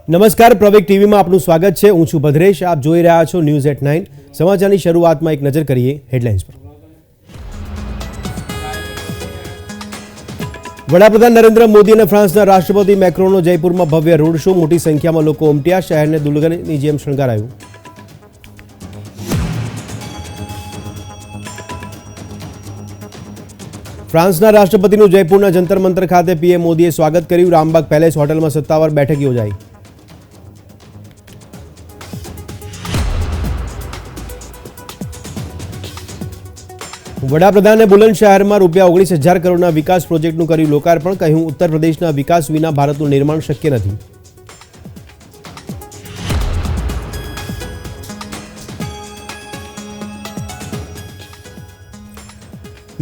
નમસ્કાર, પ્રવેગ ટીવીમાં આપનું સ્વાગત છે। હું છું ભદ્રેશ। આપ જોઈ રહ્યા છો ન્યૂઝ એટ 9। સમાચારની શરૂઆતમાં એક નજર કરીએ હેડલાઇન્સ પર। વડાપ્રધાન નરેન્દ્ર મોદી અને ફ્રાન્સના રાષ્ટ્રપતિ મેક્રોનનો જયપુરમાં ભવ્ય રોડ શો। મોટી સંખ્યામાં લોકો ઉમટ્યા। શહેરને દુલ્હનની જેમ શણગારાયું। ફ્રાન્સના રાષ્ટ્રપતિનું જયપુરના જંતર મંતર ખાતે પીએમ મોદીએ સ્વાગત કર્યું। રામબાગ પેલેસ હોટલમાં સત્તાવાર બેઠક યોજાઈ। વડાપ્રધાને બુલંદશહરમાં ₹19,000 કરોડના વિકાસ પ્રોજેક્ટનું કર્યું લોકાર્પણ। કહ્યું, ઉત્તર પ્રદેશના વિકાસ વિના ભારતનું નિર્માણ શક્ય નથી।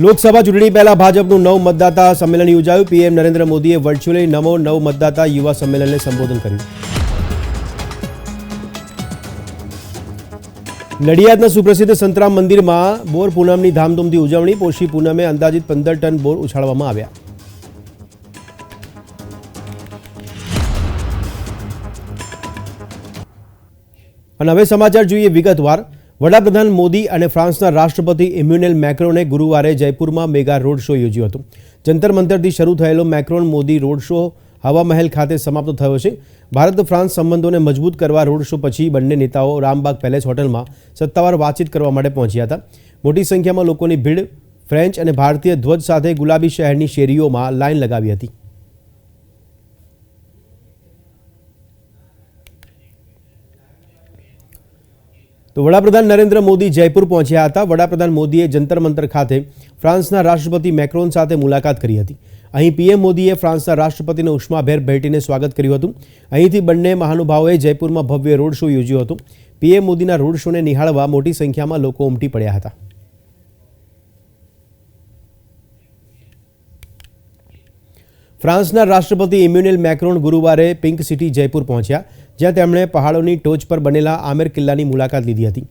લોકસભા ચૂંટણી પહેલા ભાજપનું નવ મતદાતા સંમેલન યોજાયું। પીએમ નરેન્દ્ર મોદીએ વર્ચ્યુઅલી નમો નવ મતદાતા યુવા સંમેલનને સંબોધન કર્યું। નડિયાદના સુપ્રસિદ્ધ સંતરામ મંદિરમાં બોર પૂનમની ધામધૂમથી ઉજવણી। પોષી પૂનમે અંદાજિત 15 ટન બોર ઉછાળવામાં આવ્યા। અને હવે સમાચાર જોઈએ વિગતવાર। વડાપ્રધાન મોદી અને ફ્રાન્સના રાષ્ટ્રપતિ ઇમ્યુનેલ મેક્રોને ગુરુવારે જયપુરમાં મેગા રોડ શો યોજ્યો હતો। જંતર મંતરથી શરૂ થયેલો મેક્રોન મોદી રોડ શો હવા મહેલ ખાતે સમાપ્ત થયો છે। ભારત ફ્રાન્સ સંબંધોને મજબૂત કરવા રોડ શો પછી બંને નેતાઓ રામબાગ પેલેસ હોટલમાં સત્તાવાર વાતચીત કરવા માટે પહોંચ્યા હતા। મોટી સંખ્યામાં લોકોની ભીડ ફ્રેન્ચ અને ભારતીય ધ્વજ સાથે ગુલાબી શહેરની શેરીઓમાં લાઇન લગાવી હતી। તો વડાપ્રધાન નરેન્દ્ર મોદી જયપુર પહોંચ્યા હતા। વડાપ્રધાન મોદીએ જંતર મંતર ખાતે ફ્રાન્સના રાષ્ટ્રપતિ મેક્રોન સાથે મુલાકાત કરી હતી। અહીં પીએમ મોદીએ ફ્રાન્સના રાષ્ટ્રપતિને ઉષ્માભેર ભેટીને સ્વાગત કર્યું હતું। અહીંથી બંને મહાનુભાવોએ જયપુરમાં ભવ્ય રોડ શો યોજ્યો હતો। પીએમ મોદીના રોડ શોને નિહાળવા મોટી સંખ્યામાં લોકો ઉમટી પડ્યા હતા। ફ્રાન્સના રાષ્ટ્રપતિ ઇમ્યુનેલ મેક્રોન ગુરુવારે પિંક સિટી જયપુર પહોંચ્યા, જ્યાં તેમણે પહાડોની ટોચ પર બનેલા આમેર કિલ્લાની મુલાકાત લીધી હતી।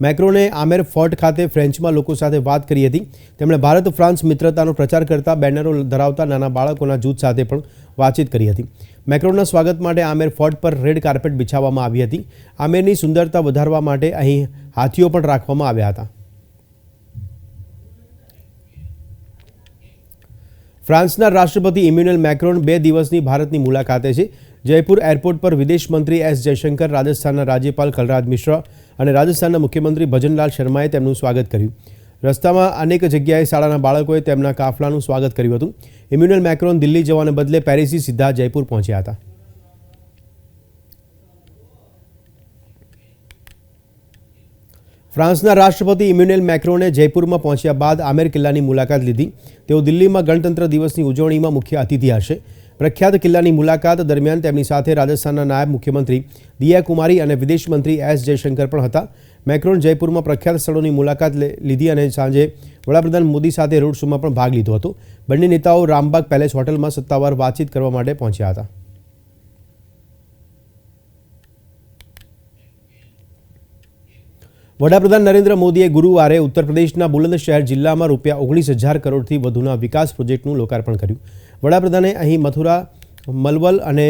મેક્રોને આમેર ફોર્ટ ખાતે ફ્રેન્ચમાં લોકો સાથે વાત કરી હતી। તેમણે ભારત ફ્રાન્સ મિત્રતાનો પ્રચાર કરતા બેનરો ધરાવતા નાના બાળકોના જૂથ સાથે પણ વાતચીત કરી હતી। મેક્રોનના સ્વાગત માટે આમેર ફોર્ટ પર રેડ કાર્પેટ બિછાવવામાં આવી હતી। આમેરની સુંદરતા વધારવા માટે અહીં હાથીઓ પણ રાખવામાં આવ્યા હતા। ફ્રાન્સના રાષ્ટ્રપતિ ઇમ્યુનેલ મેક્રોન 2 દિવસની ભારતની મુલાકાતે છે। જયપુર એરપોર્ટ પર વિદેશ મંત્રી એસ જયશંકર, રાજસ્થાનના રાજ્યપાલ કલરાજ મિશ્રા અને રાજસ્થાનના મુખ્યમંત્રી ભજનલાલ શર્માએ તેમનું સ્વાગત કર્યું। રસ્તામાં અનેક જગ્યાએ શાળાના બાળકોએ તેમના કાફલાનું સ્વાગત કર્યું હતું। ઇમ્યુનેલ મેક્રોન દિલ્હી જવાને બદલે પેરિસથી સીધા જયપુર પહોંચ્યા હતા। ફ્રાન્સના રાષ્ટ્રપતિ ઇમ્યુનેલ મેક્રોને જયપુરમાં પહોંચ્યા બાદ આમેર કિલ્લાની મુલાકાત લીધી। તેઓ દિલ્હીમાં ગણતંત્ર દિવસની ઉજવણીમાં મુખ્ય અતિથિ હશે। પ્રખ્યાત કિલ્લાની મુલાકાત દરમિયાન તેમની સાથે રાજસ્થાનના નાયબ મુખ્યમંત્રી દિયા કુમારી અને વિદેશ મંત્રી એસ જયશંકર પણ હતા। મેક્રોન જયપુરમાં પ્રખ્યાત સ્થળોની મુલાકાત લીધી અને સાંજે વડાપ્રધાન મોદી સાથે રોડ શોમાં પણ ભાગ લીધો હતો। બંને નેતાઓ રામબાગ પેલેસ હોટલમાં સત્તાવાર વાતચીત કરવા માટે પહોંચ્યા હતા। વડાપ્રધાન નરેન્દ્ર મોદીએ ગુરુવારે ઉત્તર પ્રદેશના બુલંદશહર જિલ્લામાં ₹19,000 કરોડથી વધુના વિકાસ પ્રોજેક્ટનું લોકાર્પણ કર્યું। વડાપ્રધાને અહીં મથુરા, મલવલ અને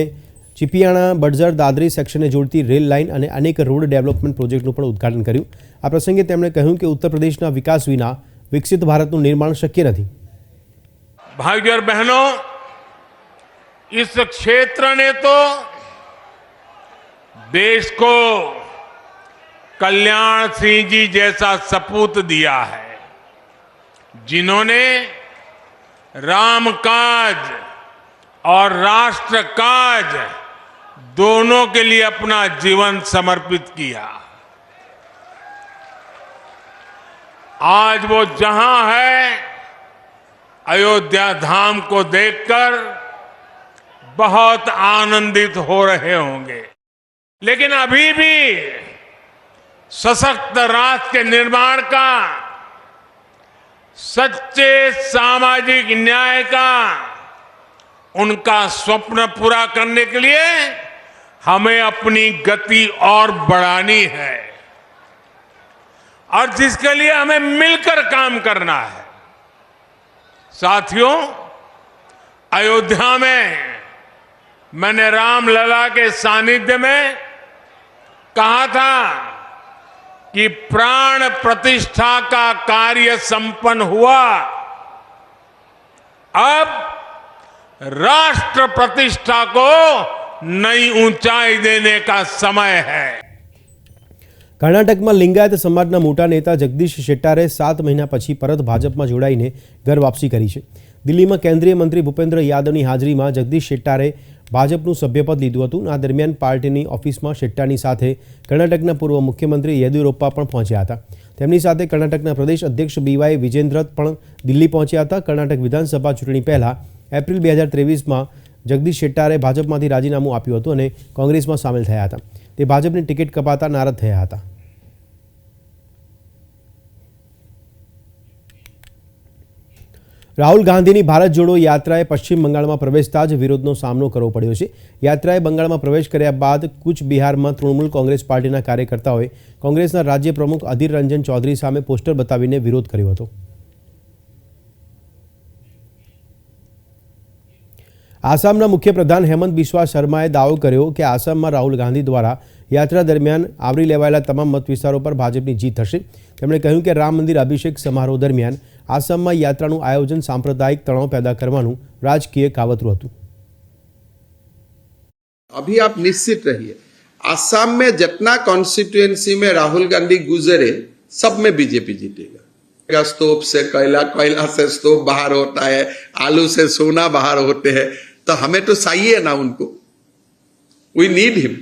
ચિપિયાણા બડઝર દાદરી સેક્શનને જોડતી રેલ લાઇન અને અનેક રોડ ડેવલપમેન્ટ પ્રોજેક્ટનું પણ ઉદ્ઘાટન કર્યું। આ પ્રસંગે તેમણે કહ્યું કે ઉત્તર પ્રદેશના વિકાસ વિના વિકસિત ભારતનું નિર્માણ શક્ય નથી। भाइयों और बहनों, इस क्षेत्र ने तो देश को कल्याण सिंह जी जैसा सपूत दिया है, जिन्होंने राम काज और राष्ट्र काज दोनों के लिए अपना जीवन समर्पित किया। आज वो जहां है, अयोध्या धाम को देखकर बहुत आनंदित हो रहे होंगे। लेकिन अभी भी सशक्त राष्ट्र के निर्माण का, सच्चे सामाजिक न्याय का उनका स्वप्न पूरा करने के लिए हमें अपनी गति और बढ़ानी है, और जिसके लिए हमें मिलकर काम करना है। साथियों, अयोध्या में मैंने रामलला के सानिध्य में कहा था कि प्राण प्रतिष्ठा का कार्य संपन्न हुआ, अब राष्ट्र प्रतिष्ठा को नई ऊंचाई देने का समय है। કર્ણાટકમાં લિંગાયત સમાજના મોટા નેતા જગદીશ શેટ્ટારે 7 મહિના પછી પરત ભાજપમાં જોડાઈને ઘર વાપસી કરી છે. દિલ્હીમાં કેન્દ્રીય મંત્રી ભૂપેન્દ્ર યાદવની હાજરીમાં જગદીશ શેટ્ટારે ભાજપનું સભ્યપદ લીધું હતું. આ દરમિયાન પાર્ટીની ઓફિસમાં શેટ્ટાની સાથે કર્ણાટકના પૂર્વ મુખ્યમંત્રી યેદુરપ્પા પણ પહોંચ્યા હતા. તેમની સાથે કર્ણાટકના પ્રદેશ અધ્યક્ષ બીવાય વિજેન્દ્ર પણ દિલ્હી પહોંચ્યા હતા. કર્ણાટક વિધાનસભા ચૂંટણી પહેલા એપ્રિલ 2023માં જગદીશ શેટ્ટારે ભાજપમાંથી રાજીનામું આપ્યું હતું અને કોંગ્રેસમાં સામેલ થયા હતા. તે ભાજપની ટિકિટ કપાતા નારાજ થયા હતા. રાહુલ ગાંધીની ભારત જોડો યાત્રાએ પશ્ચિમ બંગાળમાં પ્રવેશતા જ વિરોધનો સામનો કરવો પડ્યો છે. યાત્રાએ બંગાળમાં પ્રવેશ કર્યા બાદ કૂચ બિહારમાં તૃણમૂલ કોંગ્રેસ પાર્ટીના કાર્યકર્તાઓએ કોંગ્રેસના રાજ્ય પ્રમુખ અધીર રંજન ચૌધરી સામે પોસ્ટર બતાવીને વિરોધ કર્યો હતો. આસામના મુખ્યપ્રધાન હેમંત બિસ્વા શર્માએ દાવો કર્યો કે આસામમાં રાહુલ ગાંધી દ્વારા યાત્રા દરમિયાન આવરી લેવાયેલા તમામ મત વિસ્તારો પર ભાજપની જીત થશે. તેમણે કહ્યું કે રામ મંદિર અભિષેક સમારોહ દરમિયાન આસામમાં યાત્રાનું આયોજન સાંપ્રદાયિક તણાવ पैदा કરવાનું રાજકીય કાવતરું હતું. अभी आप निश्चित रहिए, आसाम में जितना कॉन्स्टिट्यूएंसी में राहुल गांधी गुजरे सब में बीजेपी जीतेगा. स्तूप से कोयला से स्तूप बाहर होता है, आलू से सोना बाहर होते हैं, तो हमें तो चाहिए ना उनको, वी नीड हिम.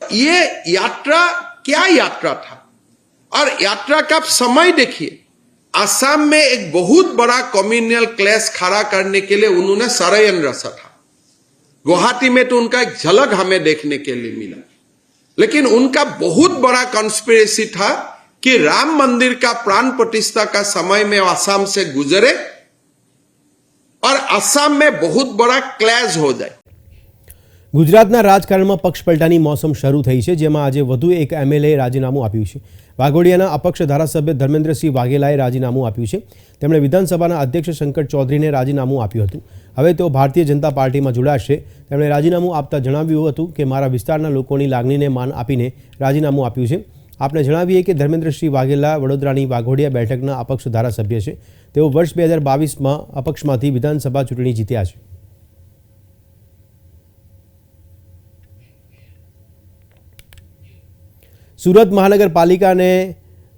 ये यात्रा क्या यात्रा था और यात्रा का समय देखिए. आसाम में एक बहुत बड़ा कम्युनल क्लैश खड़ा करने के लिए उन्होंने षड्यंत्र रचा था. गुवाहाटी में तो उनका एक झलक हमें देखने के लिए मिला, लेकिन उनका बहुत बड़ा कॉन्स्पिरेसी था कि राम मंदिर का प्राण प्रतिष्ठा का समय में आसाम से गुजरे और आसाम में बहुत बड़ा क्लैश हो जाए. ગુજરાતના રાજકારણમાં પક્ષ પલટાની મોસમ શરૂ થઈ છે, જેમાં આજે વધુ એક એમએલએ રાજીનામું આપ્યું છે. વાઘોડિયાના અપક્ષ ધારાસભ્ય ધર્મેન્દ્રસિંહ વાઘેલાએ રાજીનામું આપ્યું છે. તેમણે વિધાનસભાના અધ્યક્ષ શંકર ચૌધરીને રાજીનામું આપ્યું હતું. હવે તેઓ ભારતીય જનતા પાર્ટીમાં જોડાશે. તેમણે રાજીનામું આપતા જણાવ્યું હતું કે મારા વિસ્તારના લોકોની લાગણીને માન આપીને રાજીનામું આપ્યું છે. આપણે જણાવીએ કે ધર્મેન્દ્રસિંહ વાઘેલા વડોદરાની વાઘોડિયા બેઠકના અપક્ષ ધારાસભ્ય છે. તેઓ વર્ષ 2022માં અપક્ષમાંથી વિધાનસભા ચૂંટણી જીત્યા છે. સુરત મહાનગરપાલિકાને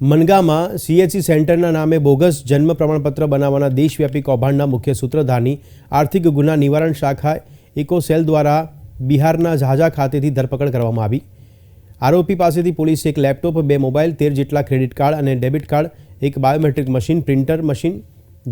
મનગામાં સીએચસી સેન્ટરના નામે બોગસ જન્મ પ્રમાણપત્ર બનાવવાના દેશવ્યાપી કૌભાંડના મુખ્ય સૂત્રધારની આર્થિક ગુના નિવારણ શાખા ઇકોસેલ દ્વારા બિહારના ઝાઝા ખાતેથી ધરપકડ કરવામાં આવી. આરોપી પાસેથી પોલીસે એક લેપટોપ, 2 મોબાઈલ, 13 જેટલા ક્રેડિટ કાર્ડ અને ડેબિટ કાર્ડ, એક બાયોમેટ્રિક મશીન, પ્રિન્ટર મશીન,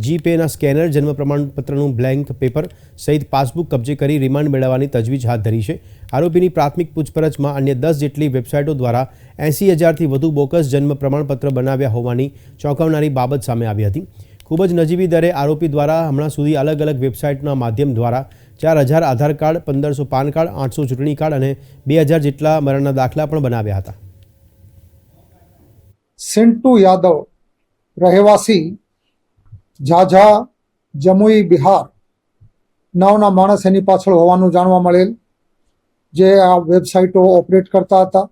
જીપેના સ્કેનર, જન્મ પ્રમાણપત્રનું બ્લેન્ક પેપર સહિત પાસબુક કબજે કરી રિમાન્ડ મેળવવાની તજવીજ હાથ ધરી છે. આરોપીની પ્રાથમિક પૂછપરછમાં અન્ય 10 જેટલી વેબસાઇટો દ્વારા 80,000થી વધુ બોગસ જન્મ પ્રમાણપત્ર બનાવ્યા હોવાની ચોંકાવનારી બાબત સામે આવી હતી. ખૂબ જ નજીવી દરે આરોપી દ્વારા હમણાં સુધી અલગ અલગ વેબસાઇટના માધ્યમ દ્વારા 4,000 આધાર કાર્ડ, 1,500 પાન કાર્ડ, 800 ચૂંટણી કાર્ડ અને 2,000 જેટલા મરણના દાખલા પણ બનાવ્યા હતા. સિન્ટુ યાદવ, રહેવાસી ઝાઝા, જમુઈ, બિહાર નામના માણસ એની પાછળ હોવાનું જાણવા મળેલ, જે આ વેબસાઇટો ઓપરેટ કરતા હતા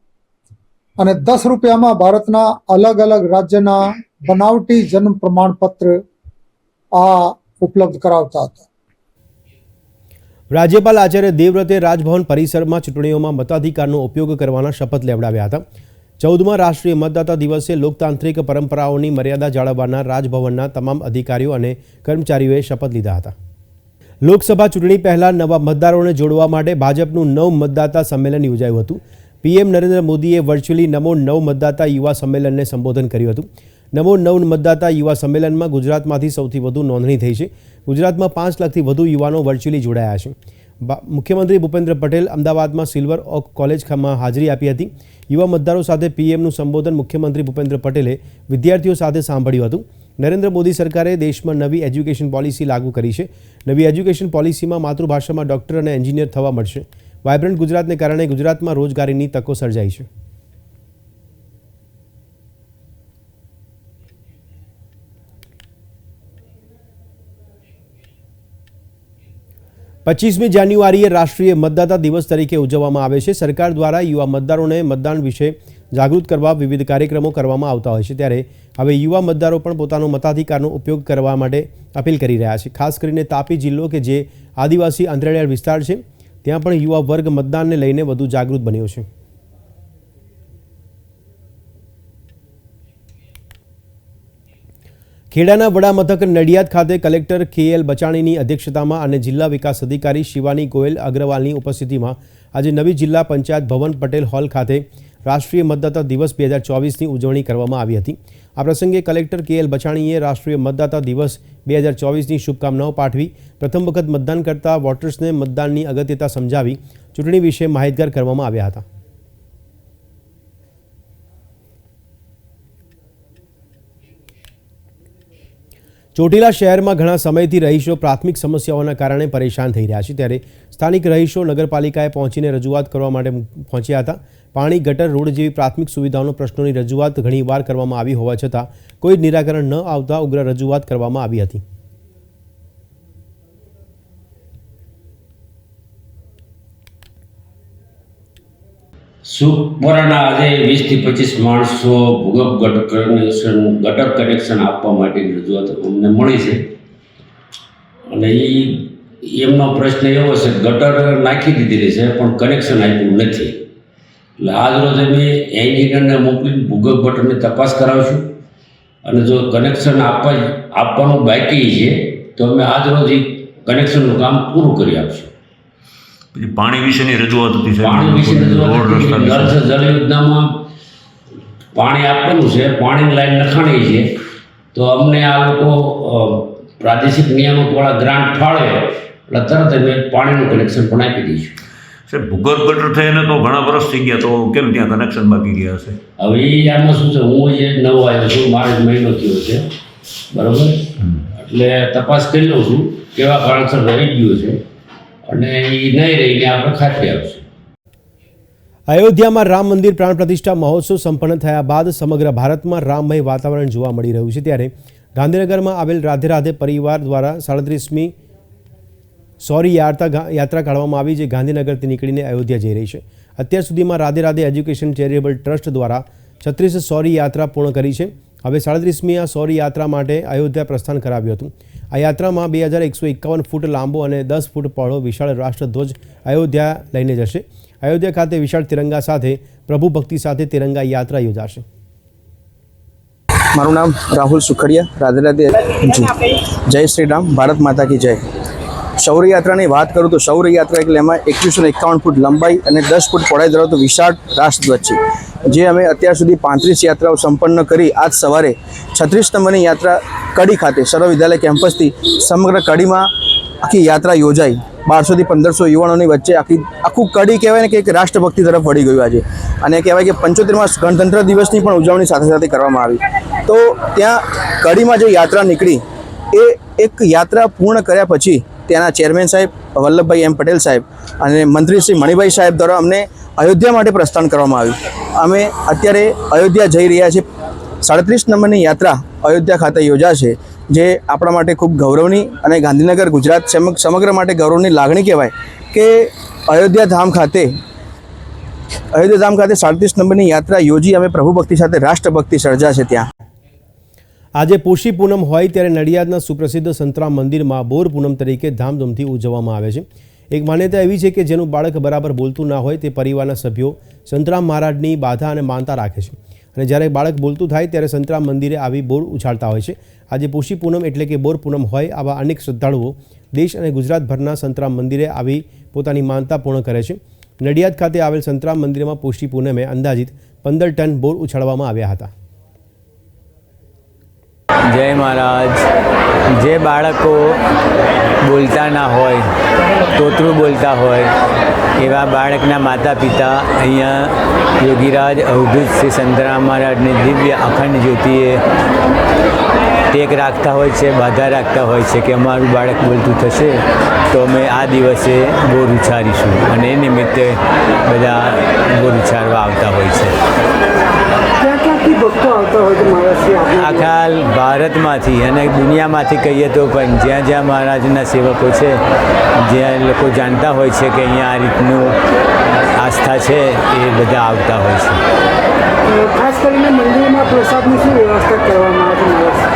અને 10 રૂપિયામાં ભારતના અલગ અલગ રાજ્યના બનાવટી જન્મ પ્રમાણપત્ર આ ઉપલબ્ધ કરાવતા હતા. રાજ્યપાલ આચાર્ય દેવવ્રતે રાજભવન પરિસરમાં ચૂંટણીઓમાં મતાધિકારનો ઉપયોગ કરવાના શપથ લેવડાવ્યા હતા. 14મા રાષ્ટ્રીય મતદાતા દિવસે લોકતાંત્રિક પરંપરાઓની મર્યાદા જાળવવાના રાજભવનના તમામ અધિકારીઓ અને કર્મચારીઓએ શપથ લીધા હતા. લોકસભા ચૂંટણી પહેલા નવા મતદારોને જોડવા માટે ભાજપનું નવ મતદાતા સંમેલન યોજાયું હતું. પીએમ નરેન્દ્ર મોદીએ વર્ચ્યુઅલી નમો નવ મતદાતા યુવા સંમેલનને સંબોધન કર્યું હતું. નમો નવ મતદાતા યુવા સંમેલનમાં ગુજરાતમાંથી સૌથી વધુ નોંધણી થઈ છે. ગુજરાતમાં 5 લાખથી વધુ યુવાનો વર્ચ્યુઅલી જોડાયા છે. મુખ્યમંત્રી ભૂપેન્દ્ર પટેલ અમદાવાદમાં સિલ્વર ઓક કોલેજમાં હાજરી આપી હતી. યુવા મતદારો સાથે પીએમનું સંબોધન મુખ્યમંત્રી ભૂપેન્દ્ર પટેલે વિદ્યાર્થીઓ સાથે સાંભળ્યું હતું. નરેન્દ્ર મોદી સરકારે દેશમાં નવી એજ્યુકેશન પોલિસી લાગુ કરી છે. નવી એજ્યુકેશન પોલિસીમાં માતૃભાષામાં ડૉક્ટર અને એન્જિનિયર થવા મળશે. વાયબ્રન્ટ ગુજરાતને કારણે ગુજરાતમાં રોજગારીની તકો સર્જાઈ છે. 25મી જાન્યુઆરીએ રાષ્ટ્રીય મતદાતા દિવસ તરીકે ઉજવવામાં આવે છે. સરકાર દ્વારા યુવા મતદારોને મતદાન વિશે જાગૃત કરવા વિવિધ કાર્યક્રમો કરવામાં આવતા હોય છે. ત્યારે હવે યુવા મતદારો પણ પોતાનો મતાધિકારનો ઉપયોગ કરવા માટે અપીલ કરી રહ્યા છે. ખાસ કરીને તાપી જિલ્લો કે જે આદિવાસી અંતરિયાળ વિસ્તાર છે ત્યાં પણ યુવા વર્ગ મતદાનને લઈને વધુ જાગૃત બન્યો છે. ખેડાના વડા મથક નડિયાદ ખાતે કલેક્ટર KL બચાણીની અધ્યક્ષતામાં અને જિલ્લા વિકાસ અધિકારી શિવાની ગોયલ અગ્રવાલની ઉપસ્થિતિમાં આજે નવી જિલ્લા પંચાયત ભવન પટેલ હોલ ખાતે રાષ્ટ્રીય મતદાતા દિવસ 2024ની ઉજવણી કરવામાં આવી હતી. આ પ્રસંગે કલેક્ટર KL બચાણીએ રાષ્ટ્રીય મતદાતા દિવસ 2024ની શુભકામનાઓ પાઠવી પ્રથમ વખત મતદાન કરતા વોટર્સને મતદાનની અગત્યતા સમજાવી ચૂંટણી વિશે માહિતગાર કરવામાં આવ્યા હતા. ચોટીલા શહેરમાં ઘણા સમયથી રહીશો પ્રાથમિક સમસ્યાઓના કારણે પરેશાન થઈ રહ્યા છે. ત્યારે સ્થાનિક રહીશો નગરપાલિકાએ પહોંચીને રજૂઆત કરવા માટે પહોંચ્યા હતા. પાણી, ગટર, રોડ જેવી પ્રાથમિક સુવિધાઓના પ્રશ્નોની રજૂઆત ઘણીવાર કરવામાં આવી હોવા છતાં કોઈ નિરાકરણ ન આવતા ઉગ્ર રજૂઆત કરવામાં આવી હતી. સુપરાના આજે 20 થી 25 માણસો ભૂગર્ભ ગટર કનેક્શન આપવા માટેની રજૂઆત અમને મળી છે. અને એમનો પ્રશ્ન એવો છે ગટર નાખી દીધેલી છે પણ કનેક્શન આપ્યું નથી. એટલે આજ રોજ અમે એન્જિનિયરને મોકલીને ભૂગર્ભ ગટરની તપાસ કરાવશું અને જો કનેક્શન આપવાનું બાકી છે તો અમે આજ રોજ એ કનેક્શનનું કામ પૂરું કરી આપશું. પાણી વિશેની રજૂઆત હતી. પાણી વિશેની રજૂઆત જળ યોજનામાં પાણી આપવાનું છે, પાણીની લાઈન નખાણી છે તો અમને આ લોકો પ્રાદેશિક નિયામકવાળા ગ્રાન્ટ ફાળે એટલે તરત અમે પાણીનું કનેક્શન પણ આપી દઈશું. સાહેબ, ભૂગર્ભ ગટર થઈને તો ઘણા વર્ષ થઈ ગયા, તો કેમ ત્યાં કનેક્શન બાકી ગયા હશે? હવે એ આમાં શું છે, હું જે નવો આવ્યો છું, મારે મહિનો થયો છે, બરાબર, એટલે તપાસ કરી લઉં છું કેવા કારણસર રહી ગયું છે અને એ નહીં રહીને આપણે ખાતરી આપશું. અયોધ્યામાં રામ મંદિર પ્રાણ પ્રતિષ્ઠા મહોત્સવ સંપન્ન થયા બાદ સમગ્ર ભારતમાં રામમય વાતાવરણ જોવા મળી રહ્યું છે. ત્યારે ગાંધીનગરમાં આવેલ રાધે રાધે પરિવાર દ્વારા 37મી સૌરી યાત્રા કાઢવામાં આવી, જે ગાંધીનગરથી નીકળીને અયોધ્યા જઈ રહી છે. અત્યાર સુધીમાં Radhe Radhe education charitable trust દ્વારા 36 સૌરી યાત્રા પૂર્ણ કરી છે. હવે 37મી આ સૌરી યાત્રા માટે અયોધ્યા પ્રસ્થાન કરાવ્યું હતું. આ યાત્રામાં 2151 ફૂટ લાંબો અને 10 ફૂટ પહોળો વિશાળ રાષ્ટ્રધ્વજ અયોધ્યા લઈને જશે. અયોધ્યા ખાતે વિશાળ તિરંગા સાથે પ્રભુ ભક્તિ સાથે તિરંગા યાત્રા યોજાશે. મારું નામ રાહુલ સુખડિયા, રાધે રાધે. જય શ્રી રામ, ભારત માતા કી જય. શૌર્ય યાત્રાની વાત કરું તો શૌર્ય યાત્રા એટલે એમાં 2151 ફૂટ લંબાઈ અને 10 ફૂટ પહોળાઈ ધરાવતો વિશાળ રાષ્ટ્રધ્વજ છે, જે અમે અત્યાર સુધી 35 યાત્રાઓ સંપન્ન કરી આજ સવારે 36 નંબરની યાત્રા કડી ખાતે સર્વ વિદ્યાલય કેમ્પસથી સમગ્ર કડીમાં આખી યાત્રા યોજાઈ. 1200 થી 1500 યુવાનોની વચ્ચે આખું કડી કહેવાય ને કે એક રાષ્ટ્રભક્તિ તરફ વળી ગયું આજે. અને કહેવાય કે 75માં ગણતંત્ર દિવસની પણ ઉજવણી સાથે સાથે કરવામાં આવી. તો ત્યાં કડીમાં જે યાત્રા નીકળી એ એક યાત્રા પૂર્ણ કર્યા પછી ત્યાંના ચેરમેન સાહેબ વલ્લભભાઈ એમ પટેલ સાહેબ અને મંત્રી શ્રી મણિભાઈ સાહેબ દ્વારા અમને અયોધ્યા માટે પ્રસ્થાન કરવામાં આવ્યું. અમે અત્યારે અયોધ્યા જઈ રહ્યા છીએ. 37 નંબરની યાત્રા અયોધ્યા ખાતે યોજાશે, જે આપણા માટે ખૂબ ગૌરવની અને ગાંધીનગર ગુજરાત સમગ્ર માટે ગૌરવની લાગણી કહેવાય કે અયોધ્યા ધામ ખાતે 37 નંબરની યાત્રા યોજી અમે પ્રભુ ભક્તિ સાથે રાષ્ટ્રભક્તિ સર્જાશે. ત્યાં આજે પોષી પૂનમ હોય ત્યારે નડિયાદના સુપ્રસિદ્ધ સંતરામ મંદિરમાં બોર પૂનમ તરીકે ધામધૂમથી ઉજવવામાં આવે છે. એક માન્યતા એવી છે કે જેનું બાળક બરાબર બોલતું ના હોય તે પરિવારના સભ્યો સંતરામ મહારાજની બાધા અને માનતા રાખે છે, અને જ્યારે બાળક બોલતું થાય ત્યારે સંતરામ મંદિરે આવી બોર ઉછાળતા હોય છે. આજે પોષી પૂનમ એટલે કે બોર પૂનમ હોય, આવા અનેક શ્રદ્ધાળુઓ દેશ અને ગુજરાતભરના સંતરામ મંદિરે આવી પોતાની માનતા પૂર્ણ કરે છે. નડિયાદ ખાતે આવેલ સંતરામ મંદિરમાં પોષી પૂનમે અંદાજિત 15 ટન બોર ઉછાળવામાં આવ્યા હતા. જય મહારાજ. જે બાળકો બોલતા ના હોય, તોતરું બોલતા હોય, એવા બાળકના માતા પિતા અહીંયા યોગીરાજ અવધૂત શ્રી સંતરામ મહારાજની દિવ્ય અખંડ જ્યોતિએ ટેક રાખતા હોય છે, બાધા રાખતા હોય છે કે અમારું બાળક બોલતું થશે તો અમે આ દિવસે બોર ઉછારીશું, અને એ નિમિત્તે બધા બોર ઉછારવા આવતા હોય છે. આખા ભારતમાંથી અને દુનિયામાંથી કહીએ તો પણ જ્યાં જ્યાં મહારાજના સેવકો છે, જ્યાં લોકો જાણતા હોય છે કે અહીંયા આ રીતનું આસ્થા છે, એ બધા આવતા હોય છે. ખાસ કરીને મંદિરમાં પ્રસાદની શું વ્યવસ્થા કરવામાં આવે છે?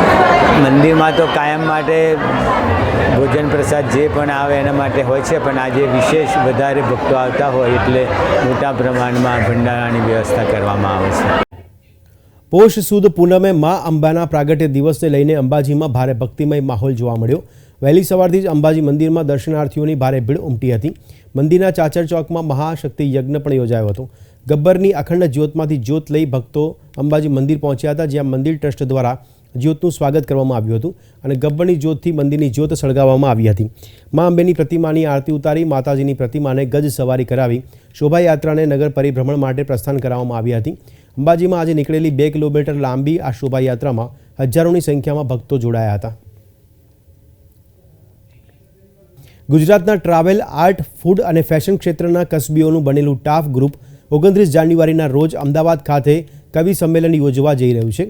મંદિરમાં તો કાયમ માટે ભોજન પ્રસાદ જે પણ આવે એના માટે હોય છે, પણ આજે વિશેષ વધારે ભક્તો આવતા હોય એટલે મોટા પ્રમાણમાં ભંડારાની વ્યવસ્થા કરવામાં આવે છે. પોષ સુદ પૂનમે મા અંબાના પ્રાગટ્ય દિવસને લઈને અંબાજીમાં ભારે ભક્તિમય માહોલ જોવા મળ્યો. વહેલી સવારથી જ અંબાજી મંદિરમાં દર્શનાર્થીઓની ભારે ભીડ ઉમટી હતી. મંદિરના ચાચર ચોકમાં મહાશક્તિ યજ્ઞ પણ યોજાયો હતો. ગબ્બરની અખંડ જ્યોતમાંથી જ્યોત લઈ ભક્તો અંબાજી મંદિર પહોંચ્યા હતા, જ્યાં મંદિર ટ્રસ્ટ દ્વારા જ્યોતનું સ્વાગત કરવામાં આવ્યું હતું અને ગબ્બરની જ્યોતથી મંદિરની જ્યોત સળગાવવામાં આવી હતી. મા અંબેની પ્રતિમાની આરતી ઉતારી માતાજીની પ્રતિમાને ગજ સવારી કરાવી શોભાયાત્રાને નગર પરિભ્રમણ માટે પ્રસ્થાન કરાવવામાં આવી હતી. અંબાજીમાં આજે નીકળેલી 2 કિલોમીટર લાંબી આ શોભાયાત્રામાં હજારોની સંખ્યામાં ભક્તો જોડાયા હતા. ગુજરાતના ટ્રાવેલ, આર્ટ, ફૂડ અને ફેશન ક્ષેત્રના કસબીઓનું બનેલું ટાફ ગ્રુપ 29 જાન્યુઆરીના રોજ અમદાવાદ ખાતે કવિ સંમેલન યોજવા જઈ રહ્યું છે.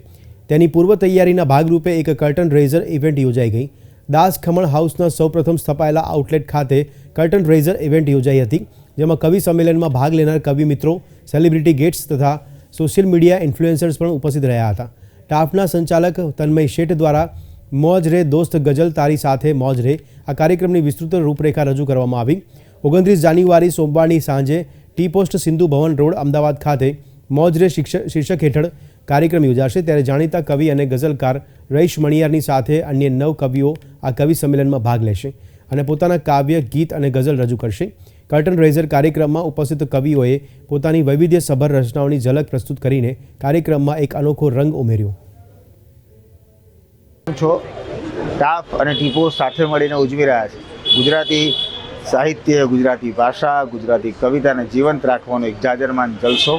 તેની પૂર્વ તૈયારીના ભાગરૂપે એક કર્ટન રેઝર ઇવેન્ટ યોજાઈ ગઈ. દાસ ખમણ હાઉસના સૌપ્રથમ સ્થપાયેલા આઉટલેટ ખાતે કર્ટન રેઝર ઇવેન્ટ યોજાઈ હતી, જેમાં કવિ સંમેલનમાં ભાગ લેનાર કવિ મિત્રો, સેલિબ્રિટી ગેસ્ટ્સ તથા સોશિયલ મીડિયા ઇન્ફ્લુએન્સર્સ પણ ઉપસ્થિત રહ્યા હતા. ટાફના સંચાલક તન્મય શેઠ દ્વારા મોજ રે દોસ્ત ગઝલ તારી સાથે મોજ રે આ કાર્યક્રમની વિસ્તૃત રૂપરેખા રજૂ કરવામાં આવી. 29 જાન્યુઆરી સોમવારની સાંજે T post Sindhu Bhavan road Ahmedabad ખાતે મોજ રે શીર્ષક હેઠળ કાર્યક્રમ યોજાશે. ત્યારે જાણીતા કવિ અને ગઝલકાર રઈશ મણિયારની સાથે અન્ય 9 કવિઓ આ કવિ સંમેલનમાં ભાગ લેશે અને પોતાના કાવ્ય, ગીત અને ગઝલ રજૂ કરશે. કર્ટન રેઝર કાર્યક્રમમાં ઉપસ્થિત કવિઓએ પોતાની વૈવિધ્યસભર રચનાઓની ઝલક પ્રસ્તુત કરીને કાર્યક્રમમાં એક અનોખો રંગ ઉમેર્યો. ટાફ અને ટીપો સાથે મળીને ઉજવી રહ્યા છે. ગુજરાતી સાહિત્ય, ગુજરાતી ભાષા, ગુજરાતી કવિતાને જીવંત રાખવાનો એક જાજરમાન જલસો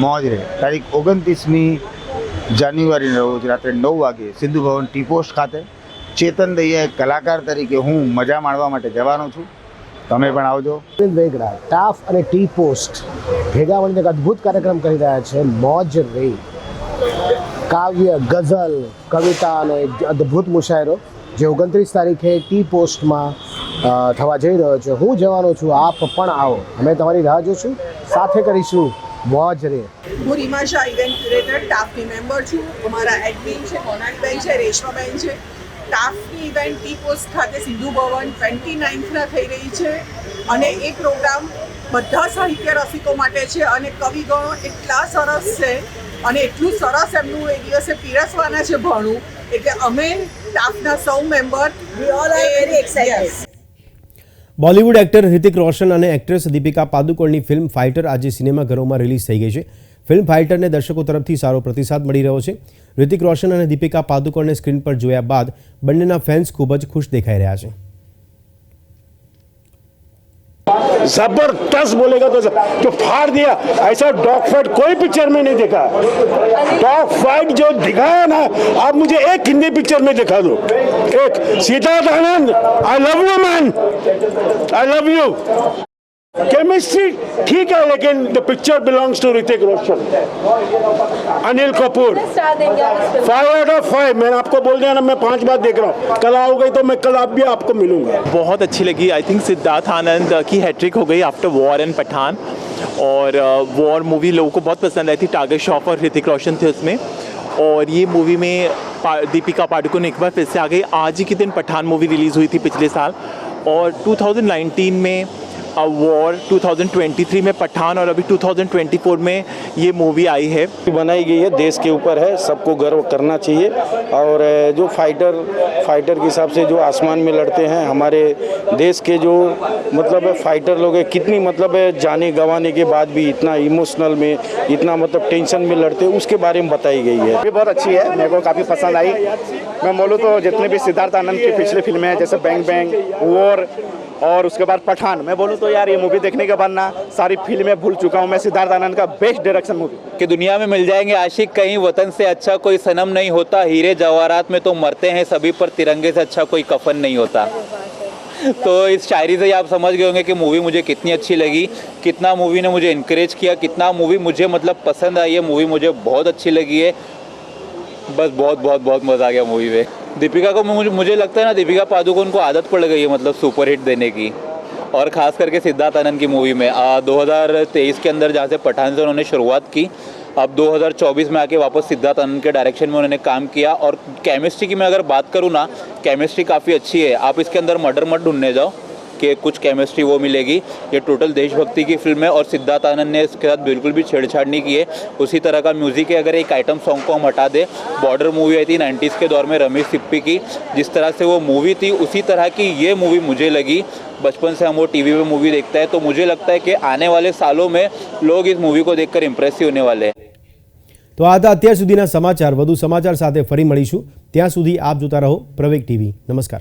મોજ રે. તારીખ 29મી જાન્યુઆરીના રોજ રાત્રે 9 વાગે સિંધુ ભવન ટી પોસ્ટ ખાતે ચેતન દૈયા કલાકાર તરીકે હું મજા માણવા માટે જવાનો છું. તમે પણ આવજો. વેગડા, ટાફ અને ટી પોસ્ટ ભેગા મળીને એક અદ્ભુત કાર્યક્રમ કરી રહ્યા છે મોજ રે. કાવ્ય, ગઝલ, કવિતા અને અદ્ભુત મુશાયરો જે 29 તારીખે ટી પોસ્ટમાં થવા જઈ રહ્યો છે. હું જવાનો છું, આપ પણ આવો. અમે તમારી રાહ જોશું, સાથે કરીશું મોજ રે. હું રીમા શાહ, ઇવેન્ટ ક્યુરેટર, ટાફની મેમ્બર છું. અમારા એડમિન છે મોનાલીબેન છે, રેશમાબેન છે. ટાફની ઇવેન્ટ ટી પોસ્ટ ખાતે સિંધુ ભવન 29ના થઈ રહી છે અને એ પ્રોગ્રામ બધા સાહિત્ય રસિકો માટે છે અને કવિગણો એટલા સરસ છે અને એટલું સરસ એમનું એ દિવસે પીરસવાના છે ભણું, એટલે અમે ટાફના સૌ member very excited. Bollywood actor Hrithik Roshan અને એક્ટ્રેસ દીપિકા પાદુકોણની ફિલ્મ ફાઇટર આજે સિનેમાઘરોમાં રિલીઝ થઈ ગઈ છે. ફિલ્મ ફાઇટરને દર્શકો તરફથી સારો પ્રતિસાદ મળી રહ્યો છે. રિતિક રોશન અને દીપિકા પાદુકોણને સ્ક્રીન પર જોયા બાદ બંનેના ફેન્સ ખૂબ જ ખુશ દેખાઈ રહ્યા છે. जबरदस्त बोलेगा तो जो फाड़ दिया, ऐसा डॉग फाइट कोई पिक्चर में नहीं देखा. डॉग फाइट जो दिखाया ना, आप मुझे एक हिंदी पिक्चर में दिखा दो. एक Siddharth Anand, I love you man, I love you. Chemistry ठीक है, लेकिन the picture belongs to Hrithik Roshan, Anil Kapoor. 5 out of 5. मैंने आपको बोल दिया ना, मैं 5 बार देख रहा हूँ. कल आओगे तो मैं कल आप भी आपको मिलूंगा. बहुत अच्छी लगी. आई थिंक सिद्धार्थ आनंद की हैट्रिक हो गई आफ्टर वॉर एंड पठान. और वॉर मूवी लोगों को बहुत पसंद आई थी. टाइगर श्रॉफ और ऋतिक रोशन थे उसमें, और ये मूवी में दीपिका पादुकोण एक बार फिर से आ गई. आज ही के दिन पठान मूवी रिलीज़ हुई थी पिछले साल, और 2019 में वॉर, 2023 में पठान और अभी 2024 में ये मूवी आई है. बनाई गई है, देश के ऊपर है, सबको गर्व करना चाहिए. और जो फाइटर के हिसाब से जो आसमान में लड़ते हैं हमारे देश के जो मतलब फाइटर लोग हैं, कितनी मतलब जाने गंवाने के बाद भी इतना इमोशनल में, इतना मतलब टेंशन में लड़ते हैं, उसके बारे में बताई गई है. ये बहुत अच्छी है, मेरे को काफ़ी पसंद आई. मैं बोलूँ तो जितने भी सिद्धार्थ आनंद की पिछली फिल्में हैं जैसे बैंग बैंग, वॉर, और उसके बाद पठान। मैं बोलूँ तो यार ये मूवी देखने के बाद ना सारी फिल्में भूल चुका हूँ मैं। सिद्धार्थ आनंद का बेस्ट डायरेक्शन मूवी कि दुनिया में मिल जाएंगे आशिक कहीं, वतन से अच्छा कोई सनम नहीं होता, हीरे जवाहरात में तो मरते हैं सभी पर तिरंगे से अच्छा कोई कफन नहीं होता। तो इस शायरी से ही आप समझ गए होंगे कि मूवी मुझे कितनी अच्छी लगी, कितना मूवी ने मुझे इनकरेज किया, कितना मूवी मुझे मतलब पसंद आई है। मूवी मुझे बहुत अच्छी लगी है, बस बहुत बहुत बहुत मज़ा आ गया मूवी में। दीपिका को मुझे लगता है ना, दीपिका पादुकोण को आदत पड़ गई है मतलब सुपर हिट देने की, और ख़ास करके सिद्धार्थ आनंद की मूवी में 2023 के अंदर जहाँ से पठान से उन्होंने शुरुआत की, अब 2024 में आके वापस सिद्धार्थ आनंद के डायरेक्शन में उन्होंने काम किया। और केमिस्ट्री की मैं अगर बात करूँ ना, केमिस्ट्री काफ़ी अच्छी है। आप इसके अंदर मर्डर मत ढूंढने जाओ कि कुछ केमिस्ट्री वो मिलेगी। ये टोटल देशभक्ति की फिल्म है और सिद्धार्थ आनंद ने इसके साथ बिल्कुल भी छेड़छाड़ नहीं की है। उसी तरह का म्यूज़िक है। अगर एक आइटम सॉन्ग को हम हटा दें, बॉर्डर मूवी आई थी 90s के दौर में रमेश सिप्पी की, जिस तरह से वो मूवी थी उसी तरह की ये मूवी मुझे लगी। बचपन से हम वो टीवी पे मूवी देखते हैं, तो मुझे लगता है कि आने वाले सालों में लोग इस मूवी को देखकर इम्प्रेस होने वाले हैं। તો આ હતા અત્યાર સુધીના સમાચાર. વધુ સમાચાર સાથે ફરી મળીશું. ત્યાં સુધી આપ જોતા રહો પ્રવેગ ટીવી. નમસ્કાર.